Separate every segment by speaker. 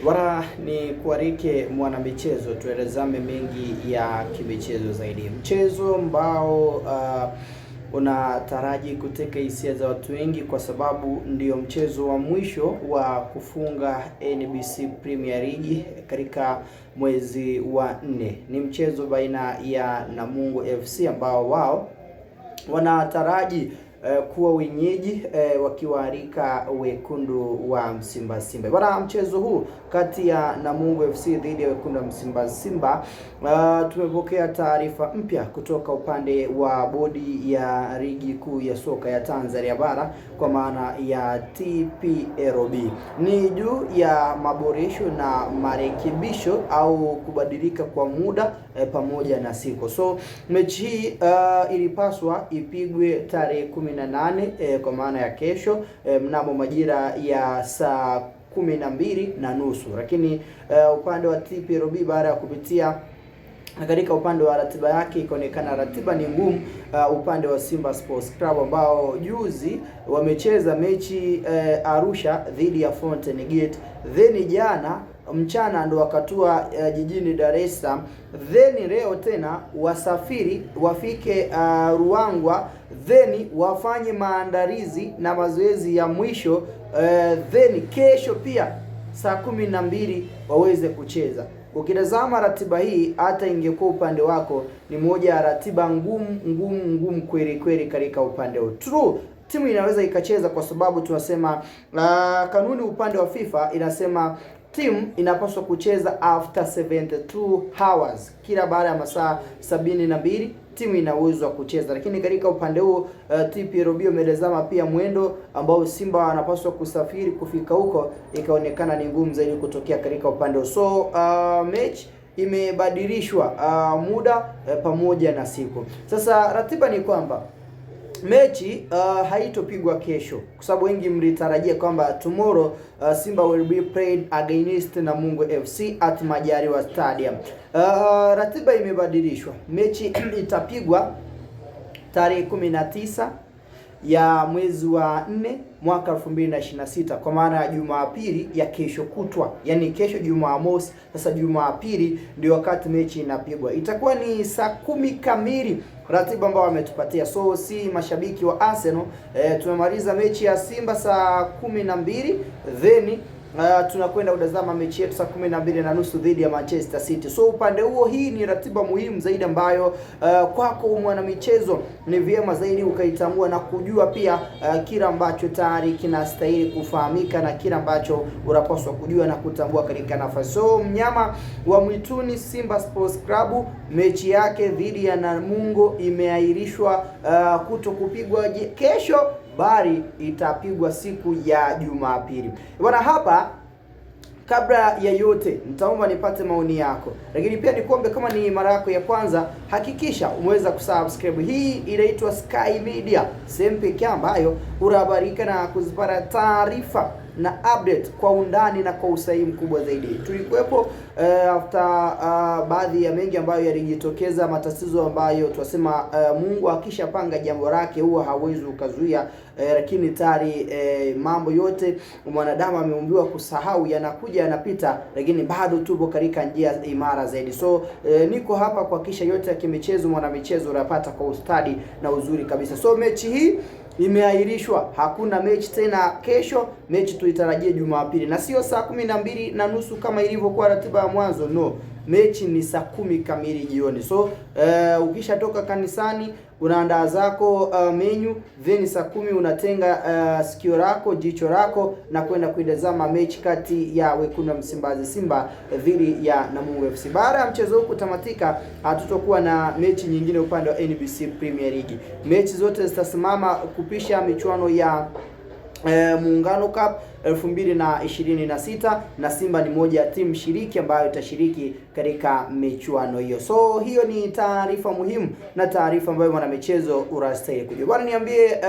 Speaker 1: Wala ni kuarike mwana michezo, tuelezame mengi ya kimichezo zaidi. Mchezo ambao unataraji kuteka hisia za watu wengi kwa sababu ndio mchezo wa mwisho wa kufunga NBC Premier League katika mwezi wa 4. Ni mchezo baina ya Namungo FC ambao wao wanataraji kuwa wenyeji wakiwaalika wekundu wa Msimba Simba. Bwana, mchezo huu kati ya Namungo FC dhidi ya wekundu wa Msimba Simba, tumepokea taarifa mpya kutoka upande wa bodi ya ligi kuu ya soka ya Tanzania bara kwa maana ya TPLB. Ni juu ya maboresho na marekebisho au kubadilika kwa muda pamoja na siku. So mechi hii ilipaswa ipigwe tarehe 18 kwa maana ya kesho mnamo majira ya saa 12:30, lakini upande wa TPLB baada ya kupitia katika upande wa ratiba yake ikaonekana ratiba ni ngumu. Upande wa Simba Sports Club ambao juzi wamecheza mechi Arusha dhidi ya Fountain Gate, then jana mchana ndo wakatua jijini Dar es Salaam, then leo tena wasafiri wafike Ruangwa, then wafanye maandalizi na mazoezi ya mwisho, then kesho pia saa 12 waweze kucheza. Ukitazama ratiba hii, hata ingekuwa upande wako ni moja ya ratiba ngumu kweli katika upande wa true timu inaweza ikacheza, kwa sababu tunasema kanuni upande wa FIFA inasema timu inapaswa kucheza after 72 hours, kila baada ya masaa 72 timu ina uwezo wa kucheza. Lakini katika upande huo TPLB umelezama pia mwendo ambao Simba wanapaswa kusafiri kufika huko, ikaonekana ni ngumu zaidi kutokea katika upande huo. So match imebadilishwa muda pamoja na siku. Sasa ratiba ni kwamba mechi haitopigwa kesho, kwa sababu wengi mlitarajia kwamba tomorrow Simba will be played against Namungo FC at Majaliwa Stadium. Ratiba imebadilishwa. Mechi itapigwa tarehe 19 ya mwezi wa 4 mwaka 2026, kwa maana ya Jumapili ya kesho kutwa, yani kesho Jumamosi. Sasa Jumapili ndio wakati mechi inapigwa, itakuwa ni saa 10 kamili, ratiba ambayo wametupatia. So si mashabiki wa Arsenal, tumemaliza mechi ya Simba saa 12, then tunakwenda kutazama mechi yetu saa 12:30 dhidi ya Manchester City. So upande huo, hii ni ratiba muhimu zaidi ambayo kwako mwana michezo ni vyema zaidi ukaitambua na kujua pia kila ambacho tayari kinastahili kufahamika na kila ambacho unapaswa kujua na kutambua katika nafasi. So mnyama wa mwituni Simba Sports Club, mechi yake dhidi ya Namungo imeahirishwa kuto kupigwa kesho, bali itapigwa siku ya Jumapili. Bwana, hapa kabla ya yote nitaomba nipate maoni yako, lakini pia nikuombe kama ni mara yako ya kwanza, hakikisha umeweza kusubscribe. Hii inaitwa Sky Media, sehemu pekee ambayo unahabarika na kuzipata taarifa na update kwa undani na kwa usahihi mkubwa zaidi. Tulikuwepo after baadhi ya mengi ambayo yalijitokeza, matatizo ambayo tunasema Mungu akishapanga jambo lake huwa hawezi ukazuia, lakini tayari mambo yote mwanadamu ameumbiwa kusahau, yanakuja yanapita, lakini bado tupo katika njia imara zaidi. So niko hapa kuhakikisha yote ya kimichezo, mwana michezo unapata kwa ustadi na uzuri kabisa. So mechi hii imeahirishwa, hakuna mechi tena kesho. Mechi tuitarajie Jumapili na sio saa 12:30 kama ilivyokuwa ratiba ya mwanzo. No, mechi ni saa 10 kamili jioni. So ukishatoka kanisani unaandaa zako menu, then saa 10 unatenga sikio lako, jicho lako na kwenda kuitazama mechi kati ya wekundu wa Msimbazi Simba dhidi ya Namungo FC. Baada ya mchezo huu kutamatika, hatutokuwa na mechi nyingine upande wa NBC Premier League. Mechi zote zitasimama kupisha michuano ya Muungano Cup 2026 na Simba ni moja ya timu shiriki ambayo itashiriki katika michuano hiyo. So hiyo ni taarifa muhimu na taarifa ambayo mwana michezo unastahili kujua. Bwana, niambie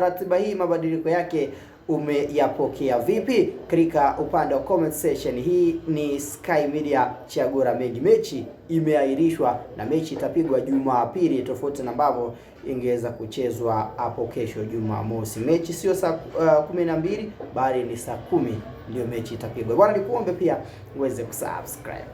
Speaker 1: ratiba hii mabadiliko yake umeyapokea vipi? Katika upande wa comment section. Hii ni Sky Media, chaguo la mengi. Mechi imeahirishwa na mechi itapigwa Jumapili, tofauti na ambavyo ingeweza kuchezwa hapo kesho Jumamosi. Mechi sio saa 12 bali ni saa 10 ndio mechi itapigwa. Bwana, nikuombe pia uweze kusubscribe.